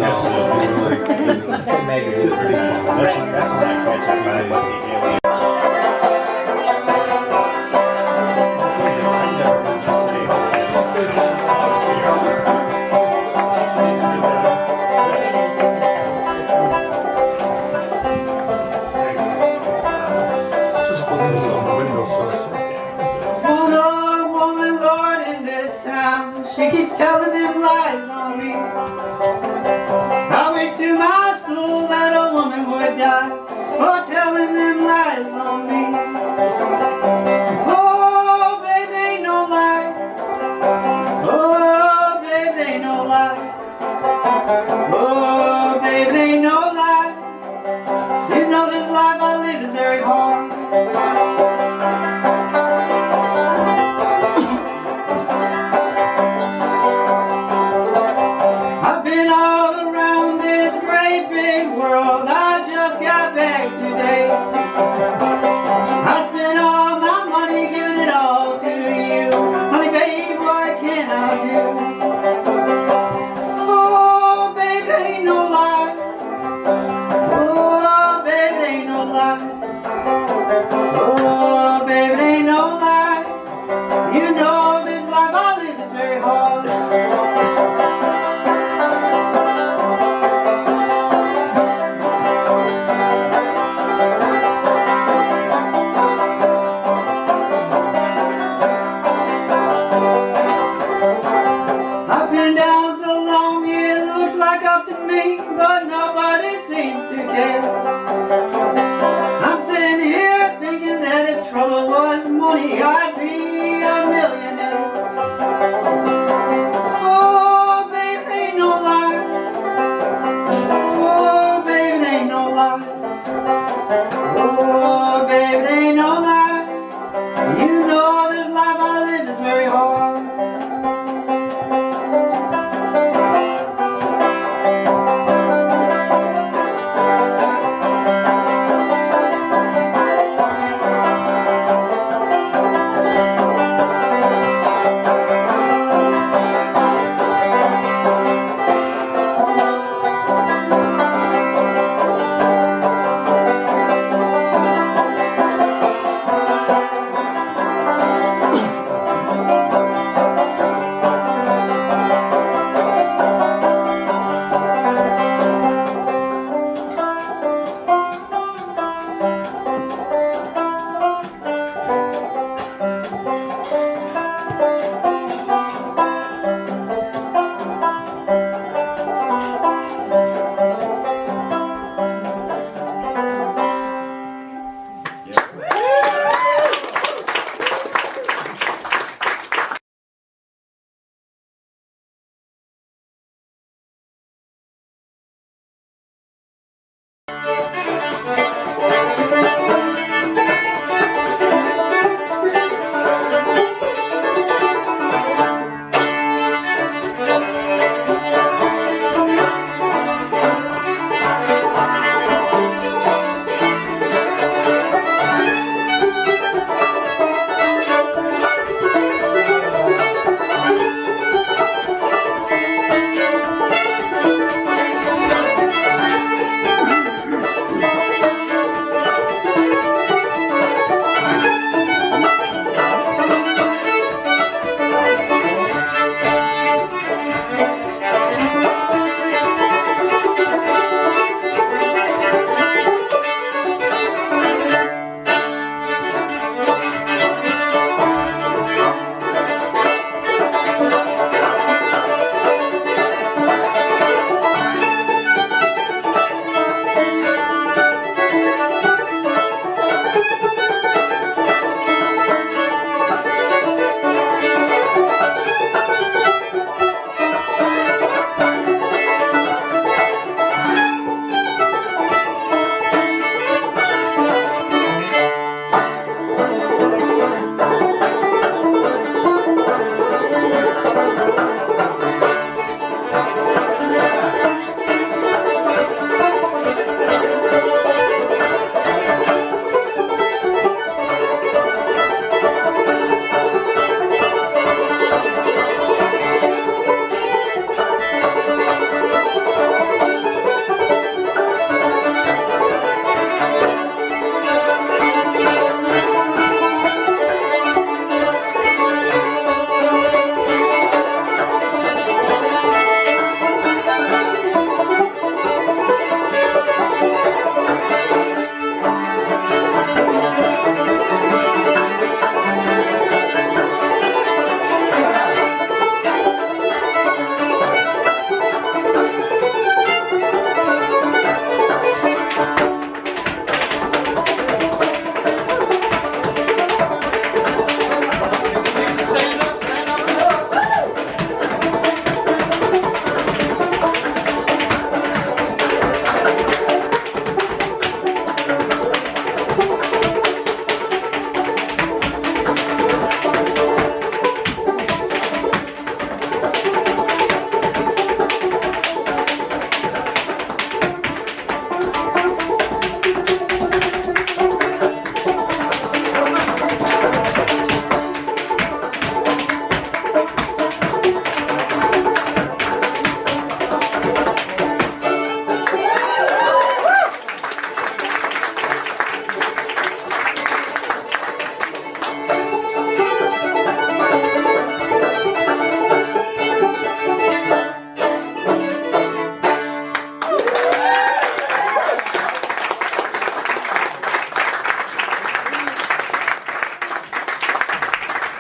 So maybe it's pretty cool. That's when I catch up with the alien. She keeps telling them lies on me. I wish to my soul that a woman would die for telling them lies on me. Oh, baby, ain't no lie. Oh, baby, ain't no lie. Oh, baby, ain't no lie. You know this life I live is very hard. Today I spent all my money giving it all to you. Honey, babe, what can I do? Oh, baby, ain't no lie. Oh, baby, ain't no lie. Oh, baby, ain't no lie. You know this life I live is very hard. But nobody seems to care. I'm sitting here thinking that if trouble was money, I'd be a millionaire. Oh, baby, ain't no lie. Oh, baby, ain't no lie. Oh, baby, ain't no lie. You know this life I live is very hard.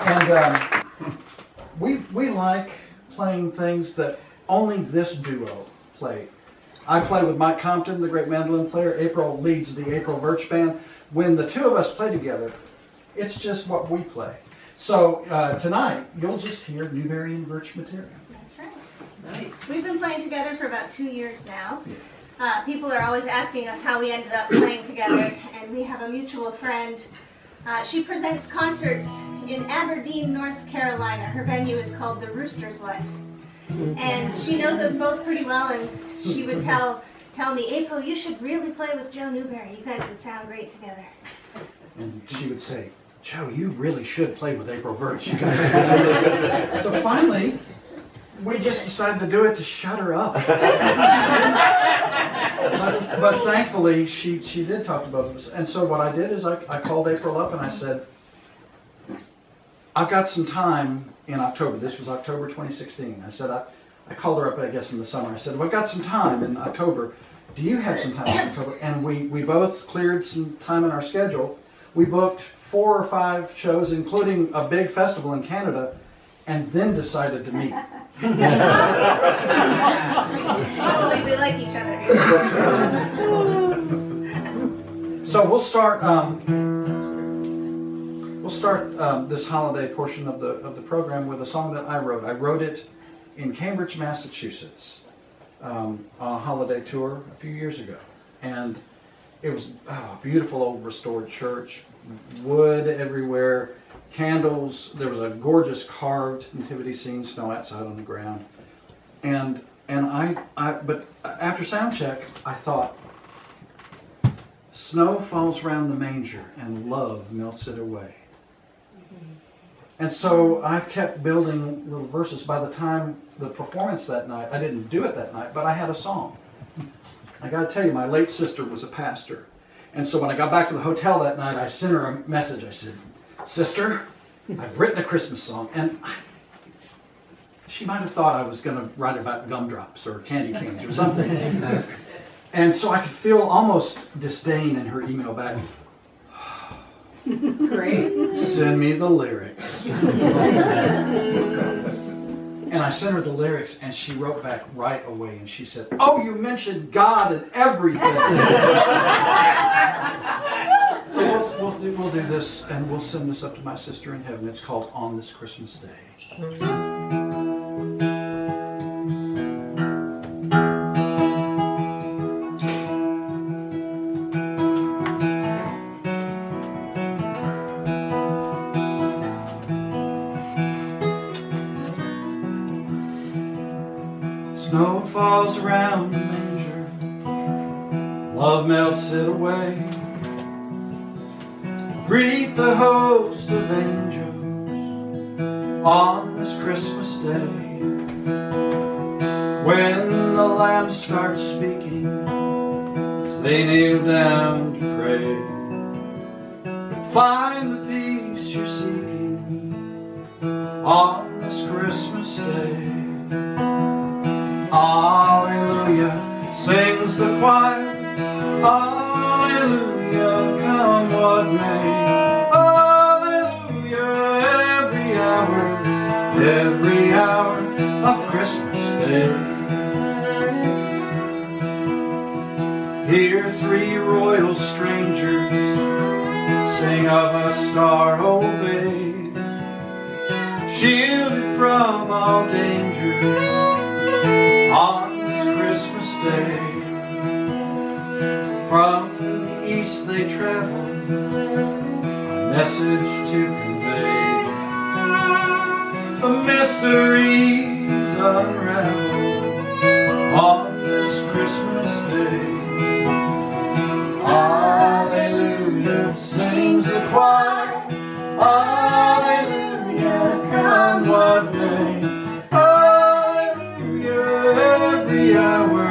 And we like playing things that only this duo play. I play with Mike Compton, the great mandolin player. April leads the April Verch band. When the two of us play together, it's just what we play. So tonight, you'll just hear Newberry and Verch material. That's right. Nice. We've been playing together for about 2 years now. Yeah. People are always asking us how we ended up playing together, and we have a mutual friend. She presents concerts in Aberdeen, North Carolina. Her venue is called the Rooster's Wife. And she knows us both pretty well, and she would tell me, April, you should really play with Joe Newberry. You guys would sound great together. And she would say, Joe, you really should play with April Verch. You guys. So finally, we just decided to do it to shut her up. but thankfully, she did talk to both of us. And so what I did is I called April up and I said, I've got some time in October. This was October 2016. I said, I called her up, I guess, in the summer. I said, well, I've got some time in October. Do you have some time in October? And we both cleared some time in our schedule. We booked 4 or 5 shows, including a big festival in Canada, and then decided to meet. Hopefully we like each other. So we'll start this holiday portion of the program with a song that I wrote. I wrote it in Cambridge, Massachusetts, on a holiday tour a few years ago, and it was a beautiful old restored church, wood everywhere, candles. There was a gorgeous carved nativity scene, snow outside on the ground, and but after sound check, I thought, snow falls round the manger and love melts it away. And so I kept building little verses. By the time the performance that night, I didn't do it that night, but I had a song. I got to tell you, my late sister was a pastor. And so when I got back to the hotel that night, I sent her a message. I said, Sister, I've written a Christmas song. And she might have thought I was going to write about gumdrops or candy canes or something. And so I could feel almost disdain in her email back. Great. Send me the lyrics. And I sent her the lyrics, and she wrote back right away, and she said, oh, you mentioned God and everything. So we'll do this, and we'll send this up to my sister in heaven. It's called On This Christmas Day. Snow falls around the manger, love melts it away. Greet the host of angels on this Christmas day. When the lambs start speaking, as they kneel down to pray, find the peace you're seeking on this Christmas day. Alleluia, sings the choir. Alleluia, come what may. Alleluia, every hour of Christmas Day. Hear 3 royal strangers sing of a star obeyed, shielded from all danger on this Christmas Day. From the east they travel, a message to convey. The mysteries unravel on this Christmas Day. Alleluia, sings the choir. Alleluia, come what may. Every hour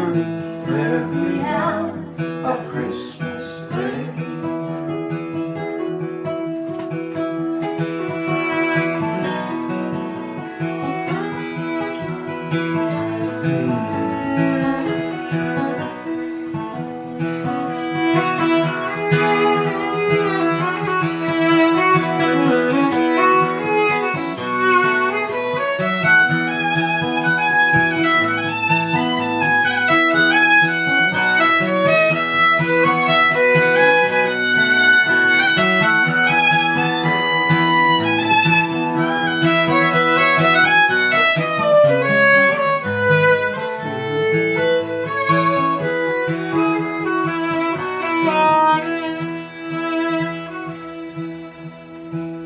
of Christmas Day.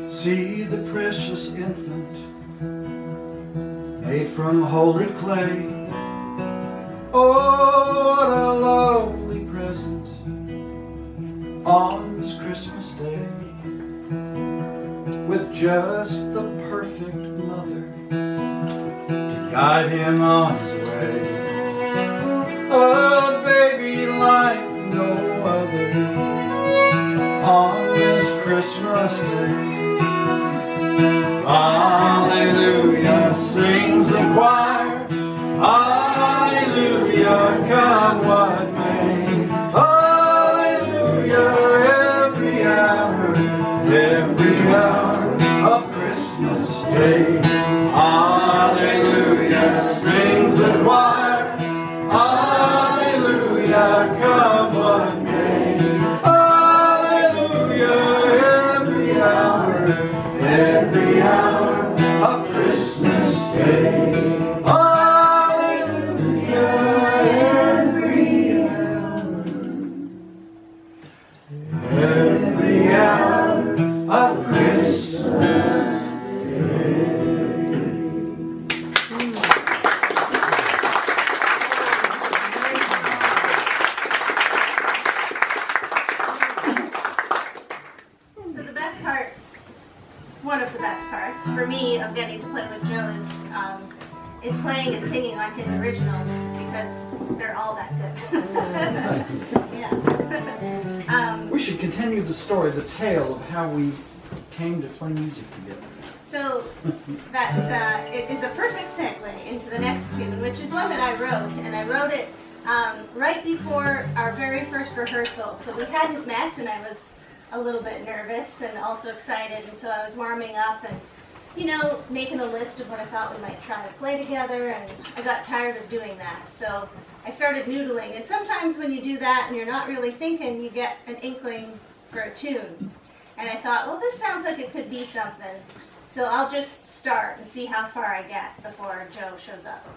See the precious infant made from holy clay. Oh, what a lovely present on this Christmas day, with just the perfect mother to guide him on his way. A baby like no other on this Christmas day. Hallelujah, sings the choir. Hallelujah, come what may. Hallelujah, every hour of Christmas Day. Hallelujah, sings the choir. Hallelujah, come what may. Hallelujah, every hour of Christmas Day. Hallelujah, every hour of Christmas Day. So the best part, one of the best parts for me of getting to play with Joe is playing and singing on his originals, because they're all that good. Yeah. We should continue the story, the tale of how we came to play music together. So that it is a perfect segue into the next tune, which is one that I wrote, and I wrote it right before our very first rehearsal. So we hadn't met, and I was a little bit nervous and also excited, and so I was warming up and, you know, making a list of what I thought we might try to play together, and I got tired of doing that. So I started noodling, and sometimes when you do that and you're not really thinking, you get an inkling for a tune. And I thought, well, this sounds like it could be something, so I'll just start and see how far I get before Joe shows up.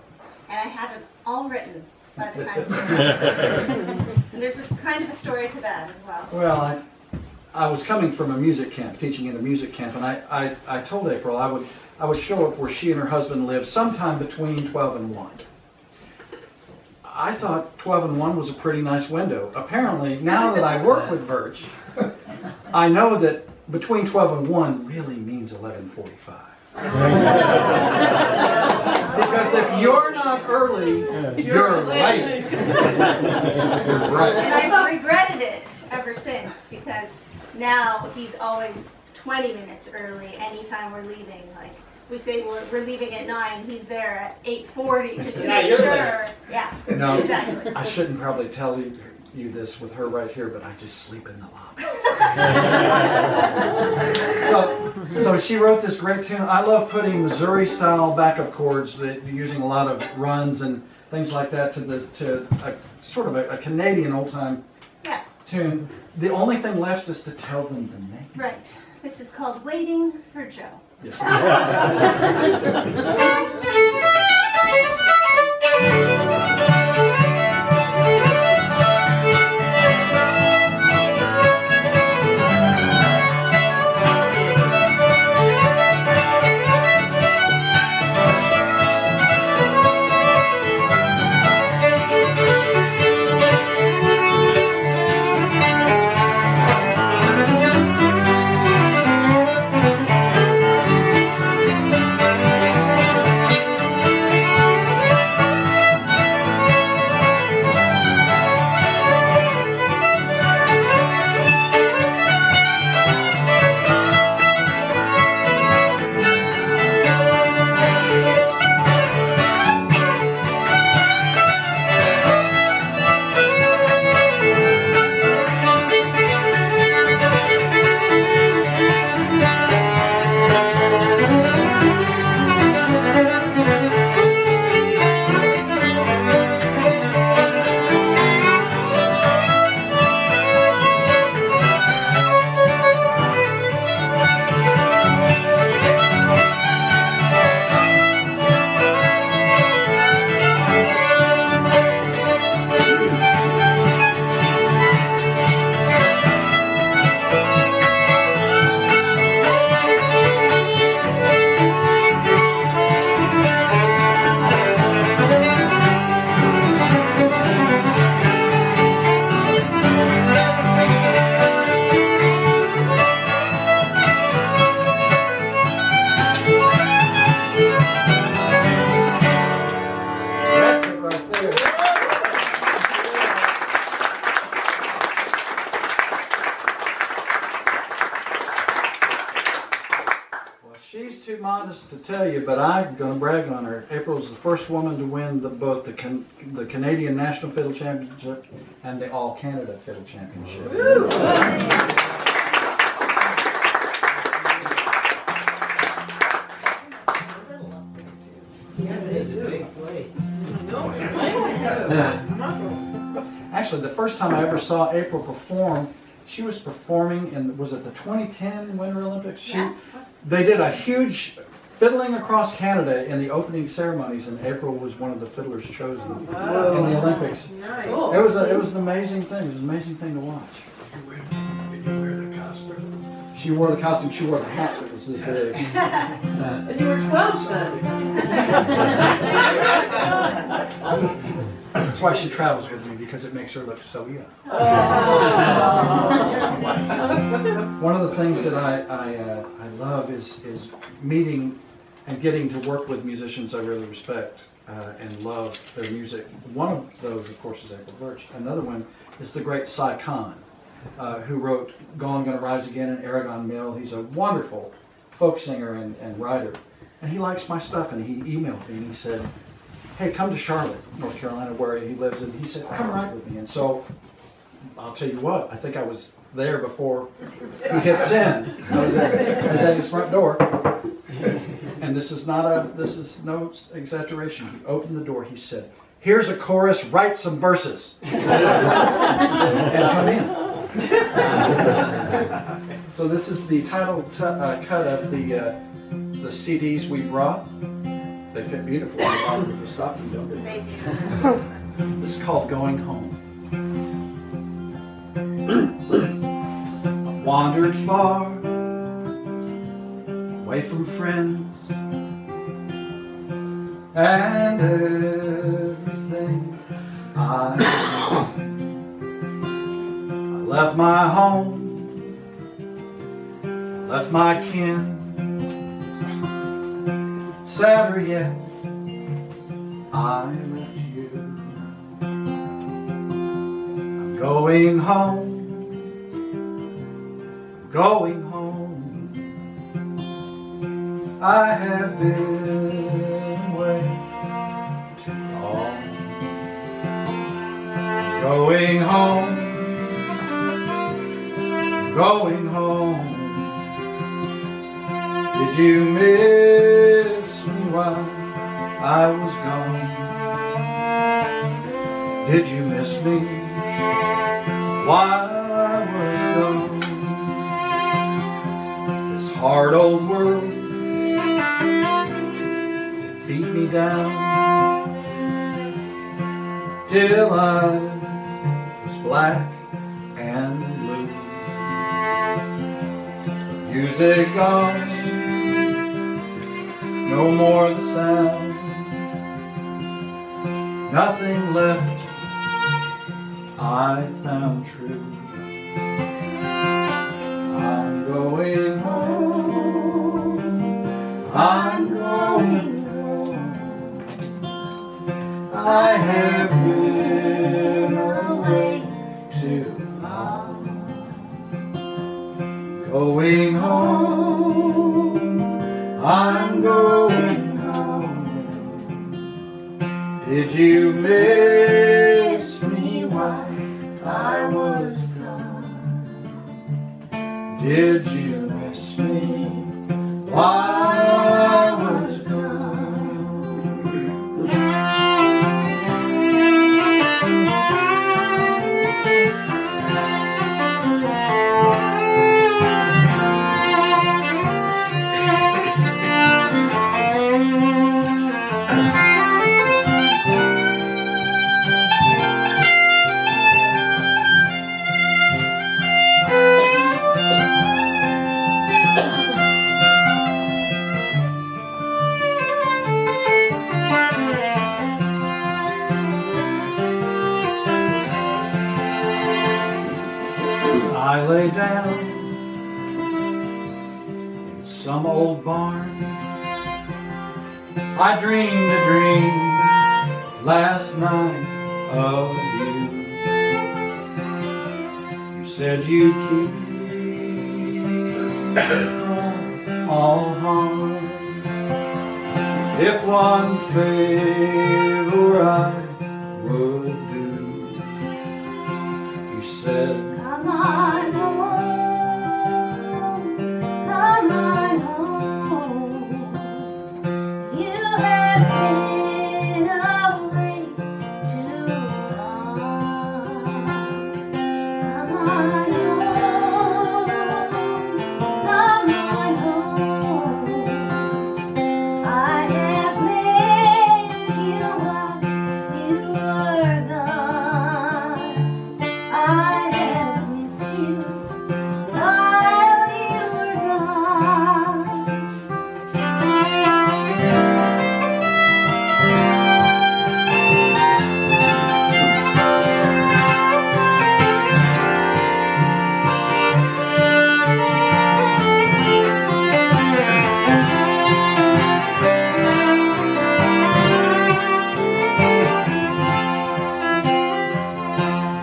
And I had it all written by the time. And there's this kind of a story to that as well. Well, I was coming from a music camp, teaching in a music camp, and I told April I would show up where she and her husband lived sometime between 12 and 1. I thought 12 and 1 was a pretty nice window. Apparently, now that I work with Verch, I know that between 12 and 1 really means 11:45. Because if you're not early, you're late. You're right. And I've regretted it ever since, because now he's always 20 minutes early anytime we're leaving. Like, we say we're leaving at 9, he's there at 8:40 just to make sure. Yeah, No, exactly. I shouldn't probably tell you this with her right here, but I just sleep in the lobby. So she wrote this great tune. I love putting Missouri-style backup chords, that using a lot of runs and things like that to a sort of a Canadian old-time tune. The only thing left is to tell them the name. Right. This is called Waiting for Joe. Yes. She's too modest to tell you, but I'm going to brag on her. April's the first woman to win both the Canadian National Fiddle Championship and the All Canada Fiddle Championship. Actually, the first time I ever saw April perform, she was performing in, was it the 2010 Winter Olympics? They did a huge fiddling across Canada in the opening ceremonies, and April was one of the fiddlers chosen in the Olympics. Nice. It was an amazing thing. It was an amazing thing to watch. Did you wear the costume? She wore the costume. She wore the hat that was this big. And you were 12 then. That's why she travels with me, because it makes her look so young. One of the things that I love is meeting and getting to work with musicians I really respect and love their music. One of those, of course, is April Verch. Another one is the great Cy Khan, who wrote Gone, Gonna Rise Again and Aragon Mill. He's a wonderful folk singer and writer. And he likes my stuff, and he emailed me and he said, hey, come to Charlotte, North Carolina, where he lives, and he said, come write with me. And so, I'll tell you what, I think I was there before he hit send. I was at his front door, and this is no exaggeration. He opened the door, he said, here's a chorus, write some verses. And come in. So this is the title cut of the CDs we brought. They fit beautifully in the bottom of the stocking, don't they? They do. This is called Going Home. I've wandered far, away from friends and everything I left my home, I left my kin. Sadder yet, I left you. I'm going home, going home. I have been away too long. Going home, going home. Did you miss me while I was gone? Did you miss me while I was gone? This hard old world, it beat me down till I was black and blue. The music gone, no more the sound, nothing left I found true. I'm going home, I'm going home. I have been away too long. Going home, I'm going home. Did you miss me while I was gone? Did you miss me while I was gone? I lay down in some old barn. I dreamed a dream last night of you. You said you'd keep from all harm. If one favor I would do, you said, come on home, come on home. You have been away too long. Come on home, come on home. I have missed you while you were gone. I have missed you while you were gone.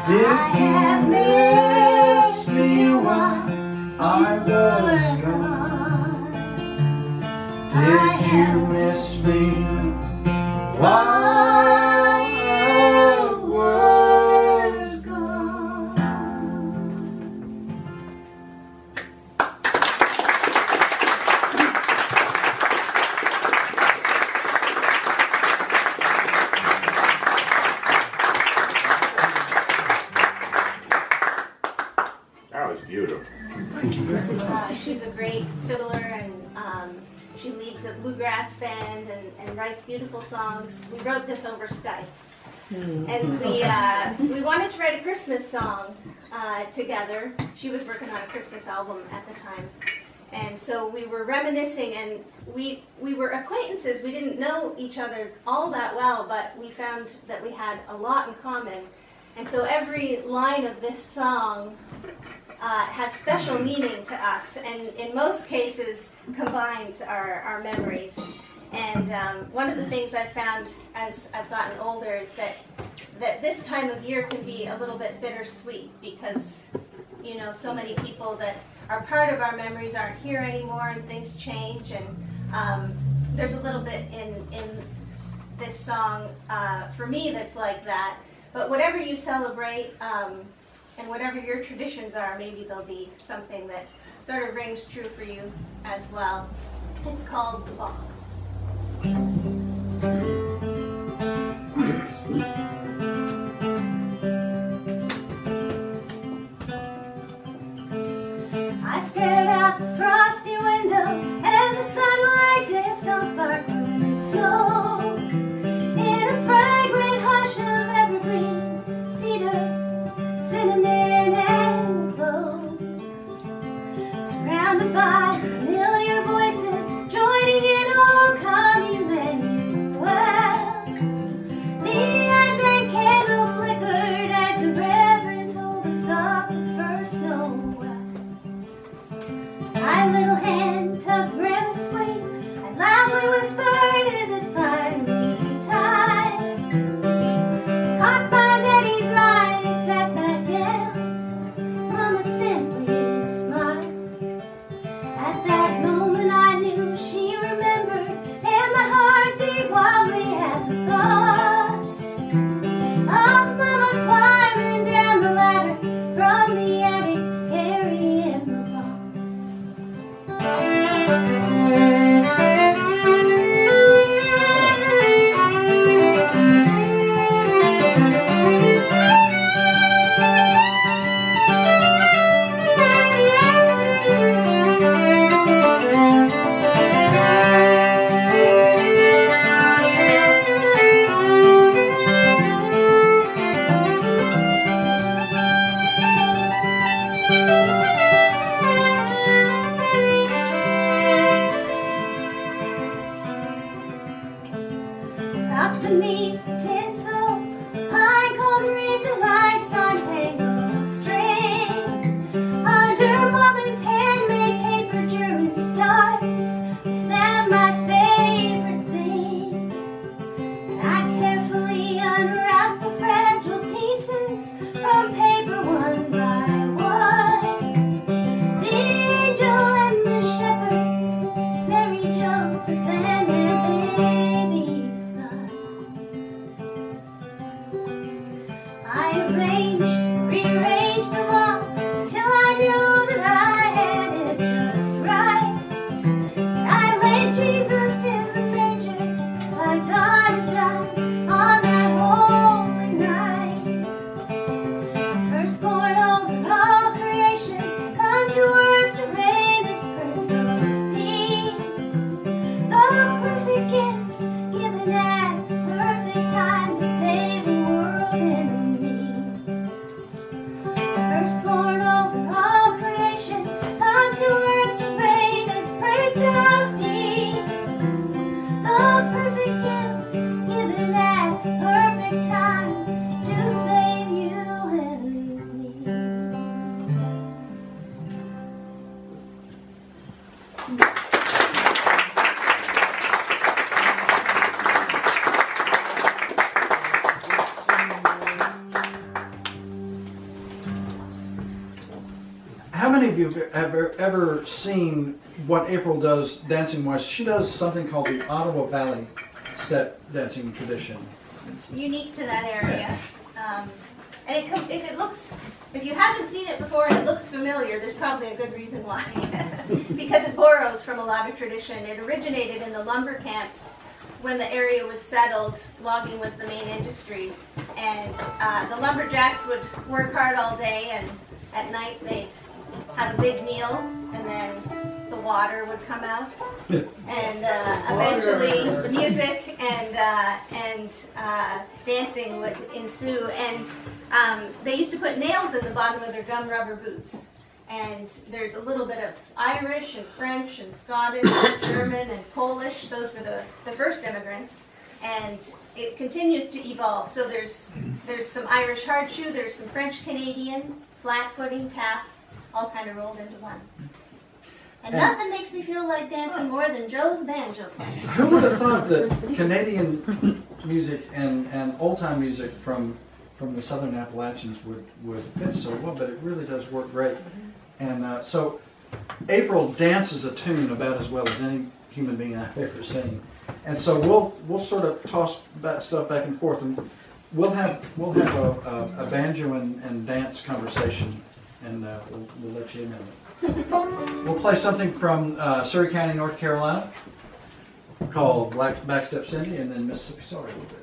did you miss me while I was gone? Did you miss me while I was gone? That was beautiful. She's a great fiddler, and she leads a bluegrass band and writes beautiful songs. We wrote this over Skype. And we wanted to write a Christmas song together. She was working on a Christmas album at the time. And so we were reminiscing, and we were acquaintances. We didn't know each other all that well, but we found that we had a lot in common. And so every line of this song has special meaning to us, and in most cases combines our memories. And one of the things I've found as I've gotten older is that this time of year can be a little bit bittersweet, because you know, so many people that are part of our memories aren't here anymore, and things change. And there's a little bit in this song for me that's like that. But whatever you celebrate, and whatever your traditions are, maybe there'll be something that sort of rings true for you as well. It's called The Box. I stared out the frosty window as the sunlight danced on sparkling snow. In a fragrant hush of evergreen, cedar, cinnamon, and clove, surrounded by familiar voices, joining in old come Emmanuel. The Advent candle flickered as the Reverend told us of the first Noel. My little hand tucked Grandma's sleeve, I loudly whispered, "Is it finally time?" Caught by Daddy's eye and sat back down. Mama simply smiled. At that moment I knew she remembered, and my heart beat wildly at the thought of Mama climbing down the ladder from the attic, carrying the box. How many of you have ever seen what April does dancing-wise? She does something called the Ottawa Valley step dancing tradition. It's unique to that area. And if you haven't seen it before and it looks familiar, there's probably a good reason why. Because it borrows from a lot of tradition. It originated in the lumber camps when the area was settled. Logging was the main industry. And the lumberjacks would work hard all day, and at night they'd have a big meal, and then the water would come out. And eventually the music and dancing would ensue. And they used to put nails in the bottom of their gum rubber boots. And there's a little bit of Irish and French and Scottish and German and Polish. Those were the first immigrants. And it continues to evolve. So there's some Irish hard shoe, there's some French Canadian, flat footing, tap, all kind of rolled into one. And nothing makes me feel like dancing more than Joe's banjo playing. Who would have thought that Canadian music and old-time music from the Southern Appalachians would fit so well, but it really does work great. And so April dances a tune about as well as any human being I've ever seen. And so we'll sort of toss stuff back and forth, and we'll have a banjo and dance conversation, and we'll let you in on it. We'll play something from Surrey County, North Carolina, called Backstep Cindy, and then Mississippi Sorry a little bit.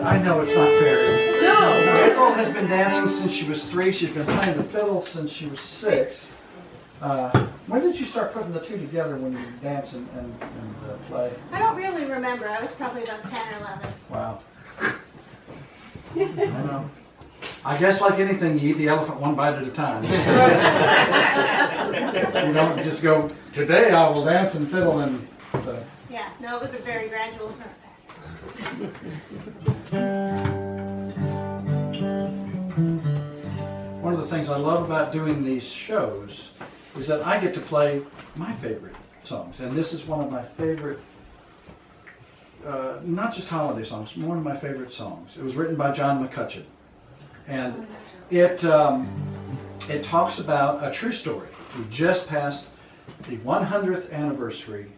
I know it's not fair. No. April has been dancing since she was 3. She's been playing the fiddle since she was 6. When did you start putting the two together when you dance and play? I don't really remember. I was probably about 10 or 11. Wow. I know. I guess like anything, you eat the elephant one bite at a time. You don't just go, today I will dance and fiddle and... Yeah, no, it was a very gradual process. One of the things I love about doing these shows is that I get to play my favorite songs. And this is one of my favorite, not just holiday songs, one of my favorite songs. It was written by John McCutcheon. And it talks about a true story. We just passed the 100th anniversary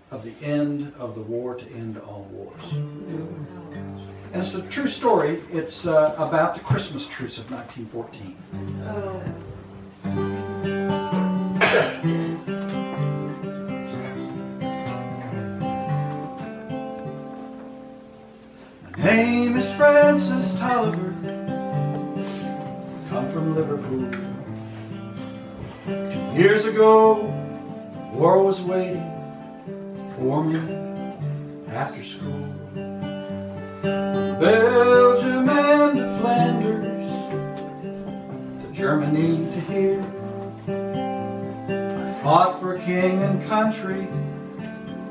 of the end of the war to end all wars. And it's a true story. It's about the Christmas truce of 1914. Oh. My name is Francis Tolliver, come from Liverpool. 2 years ago, war was waiting for me after school. From Belgium and to Flanders, to Germany to here, I fought for king and country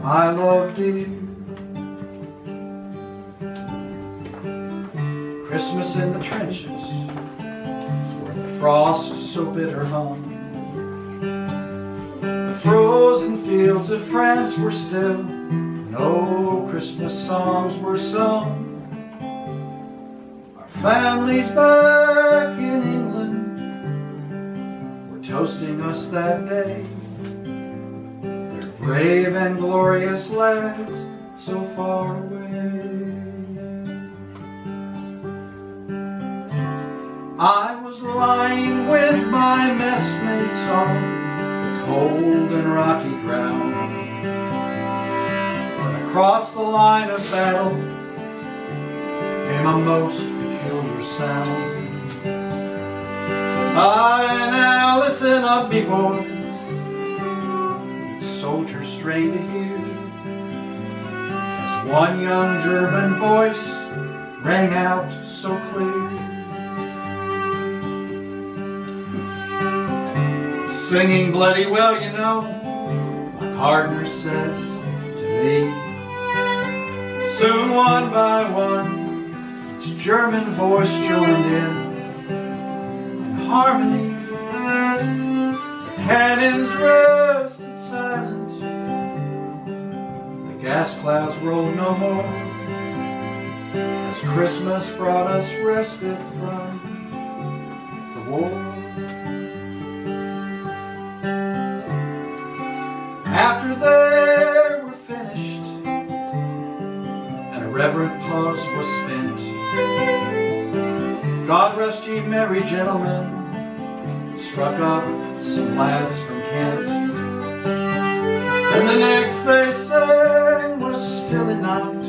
I love dear. Christmas in the trenches, where the frost so bitter hung. The frozen fields of France were still, no Christmas songs were sung. Our families back in England were toasting us that day. They're brave and glorious lads so far away. I was lying with my messmates on the cold and rocky ground, when across the line of battle came a most peculiar sound. Says, "Aye, now listen up, me boys," each soldier strained to hear, as one young German voice rang out so clear. Singing bloody well, you know, my partner says to me. Soon one by one, its German voice joined in harmony. The cannons rested silent, the gas clouds rolled no more, as Christmas brought us respite from the war. After they were finished and a reverent pause was spent, God rest ye merry gentlemen, struck up some lads from Kent. And the next they sang was Still at Night.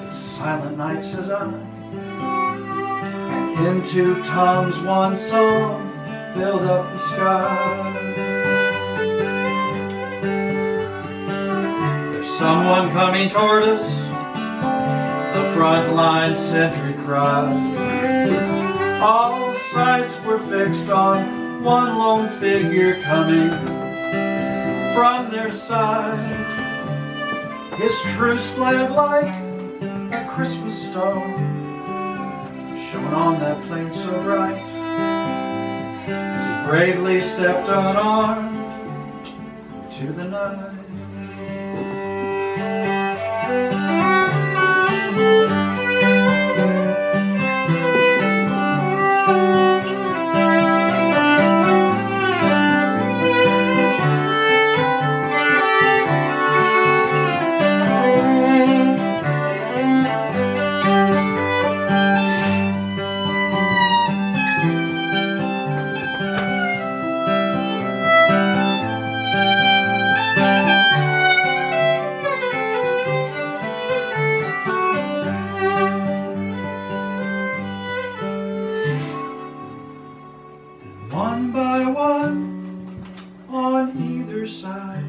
It's silent night, says I, and into Tom's one song filled up the sky. Someone coming toward us, the front line sentry cried. All sights were fixed on one lone figure coming from their side. His truce flag like a Christmas star shone on that plain so bright, as he bravely stepped unarmed to the night. One by one, on either side,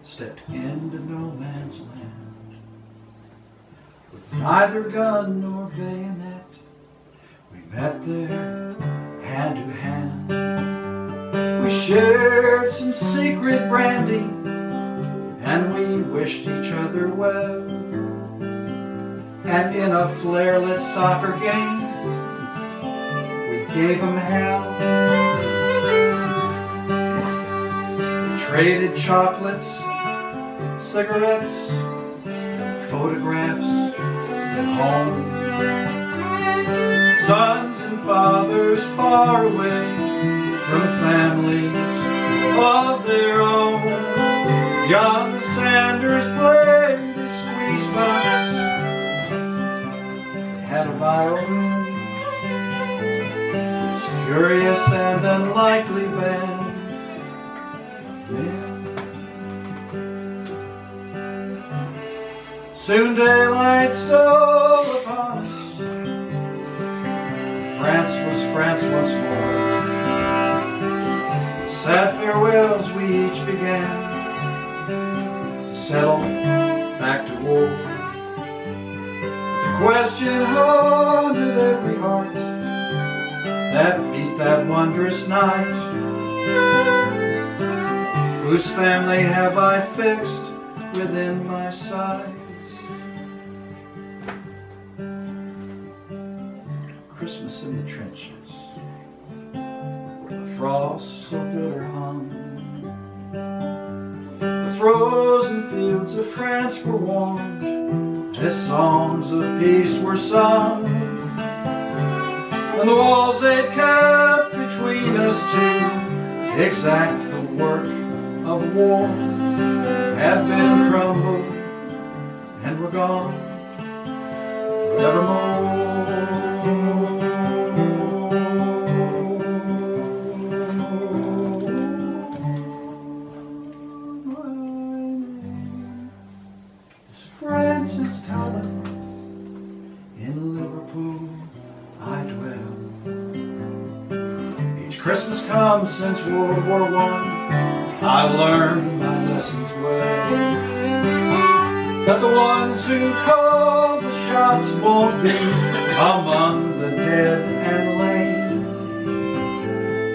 stepped into no man's land. With neither gun nor bayonet, we met there hand to hand. We shared some secret brandy, and we wished each other well. And in a flare-lit soccer game, we gave 'em hell. We traded chocolates, cigarettes, and photographs from home. Sons and fathers far away from families of their own. Young Sanders played the squeeze box. They had a violin, this curious and unlikely band of men. Soon daylight stole upon us. France was France once more. Sad farewells we each began to settle back to war. The question haunted every heart that beat that wondrous night. Whose family have I fixed within my sights? Christmas in the trenches, where the frost so bitter hung. The frozen fields of France were warmed as songs of peace were sung. And the walls they kept between us two, exact the work of war, had been crumbled and were gone forevermore. In Liverpool I dwell. Each Christmas comes since World War I, I've learned my lessons well. That the ones who call the shots won't be among the dead and lame.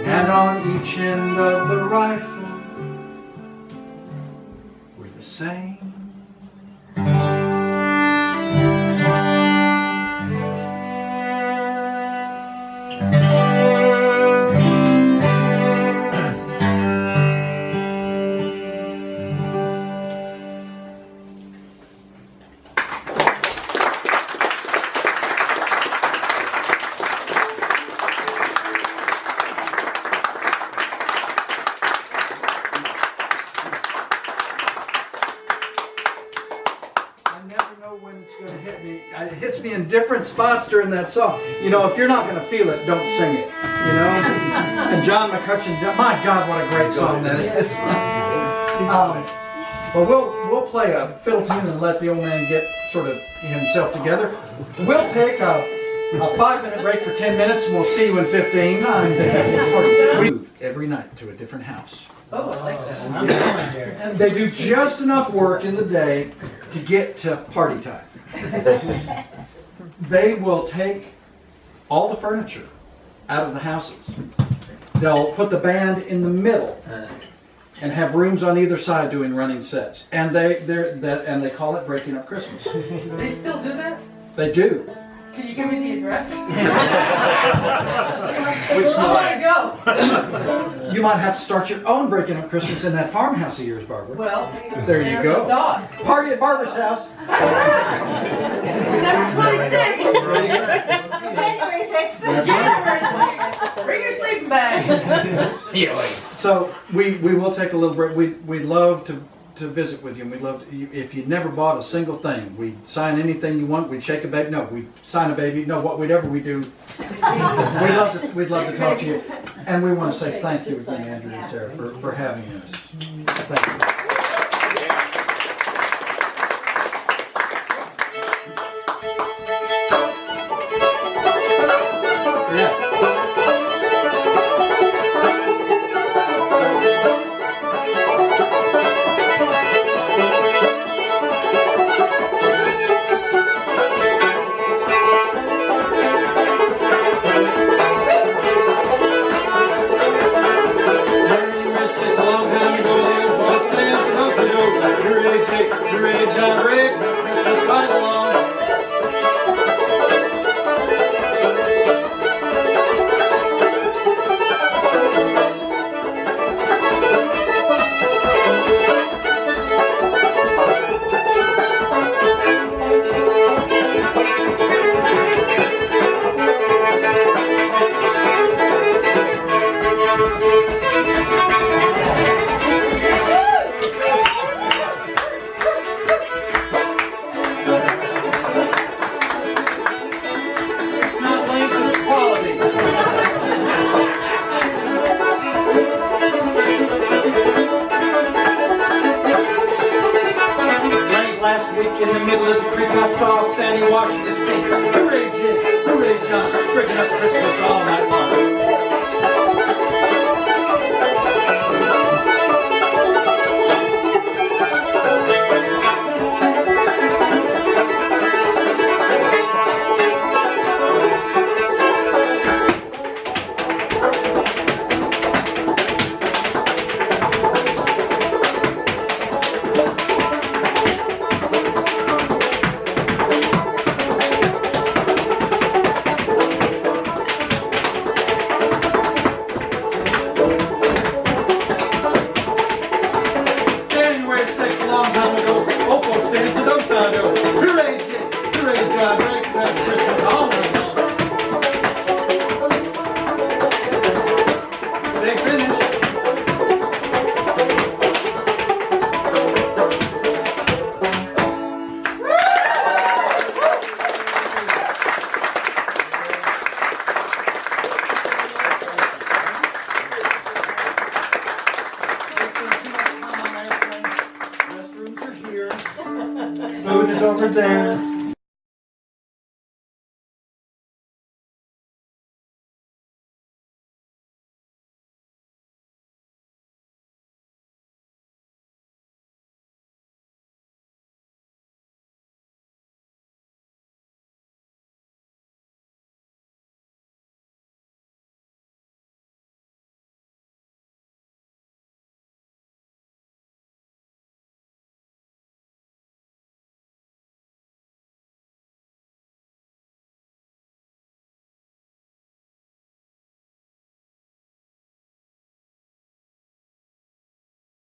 And on each end of the rifle we're the same. It hits me in different spots during that song. You know, if you're not going to feel it, don't sing it. You know? And John McCutcheon, my God, what a great song that is. Well, we'll play a fiddle tune and let the old man get sort of himself together. We'll take a 5-minute break for 10 minutes and we'll see you in 15. We move every night to a different house. Oh, I like that. They do just enough work in the day to get to party time. They will take all the furniture out of the houses. They'll put the band in the middle and have rooms on either side doing running sets. And they call it Breaking Up Christmas. They still do that? They do. Can you give me the address? Which I want to go. You might have to start your own Breaking Up Christmas in that farmhouse of yours, Barbara. Well, there you go. A dog. Party at Barbara's house. 7/26. January 6th. January 6th. Bring your sleeping bag. So we will take a little break. We'd love to visit with you, and we'd love to, if you never bought a single thing, we'd sign anything you want. We'd shake a baby. No, we'd sign a baby. No, whatever we do, we'd love to talk to you. And we want to say thank you again, Andrew and Sarah, for having us. Thank you. week in the middle of the creek I saw Sandy washing his feet. Hooray, Jim! Hooray, John! Breaking up Christmas all night long. January 6th, a long time ago, old folks danced the do-side-o. Hooray, Jim! Hooray, John! Breaking up Christmas all night long. They finished. Restrooms are here. Food is over there.